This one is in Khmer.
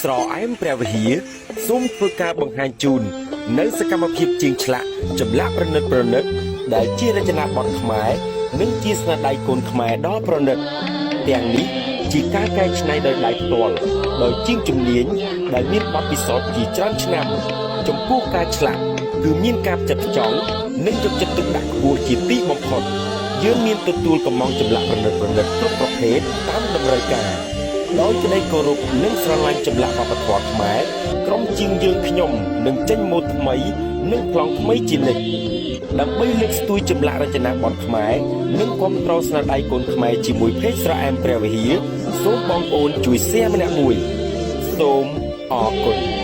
ស្រអែមព្រះវិហារសូមធ្វើការបង្ហាញជូននៅសកម្មភាពជាងឆ្លាក់ចម្លាក់ប្រណិតដែលជារចនាបថខ្មែរនិងជាស្នាដៃកូនខ្មែរដ៏ប្រណិតទាំងនេះជាការកែច្នៃដោយដៃផ្ទាល់ដោយជាងជំនាញដែលមានបទពិសោធន៍ជាច្រើនឆ្នាំចំពោះការឆ្លាក់គឺមានការផ្ចិតផ្ចង់និងយកចិត្តទុកដាក់ខ្ពស់ជាទីបំផុតយើងមានទទួលកំងចម្លាក់ប្រណិតគ្រប់ប្រភេទតាមតម្រូវការដោយក្តីគោរពនិងស្រឡាញ់ចម្លាក់វប្បធម៌ខ្មែរក្រុមជាងយើងខ្ញុំនឹងចេញម៉ូដថ្មីនិងប្លង់ថ្មីជានិច្ចដើម្បីលើកស្ទួយចម្លាក់រចនាបថខ្មែរនិងគាំទ្រស្នាដៃកូនខ្មែរជាមួយភេកស្រអែមព្រះវិហារសូមបងប្អូនជួយ share ម្នាក់មួយសូមអរគុណ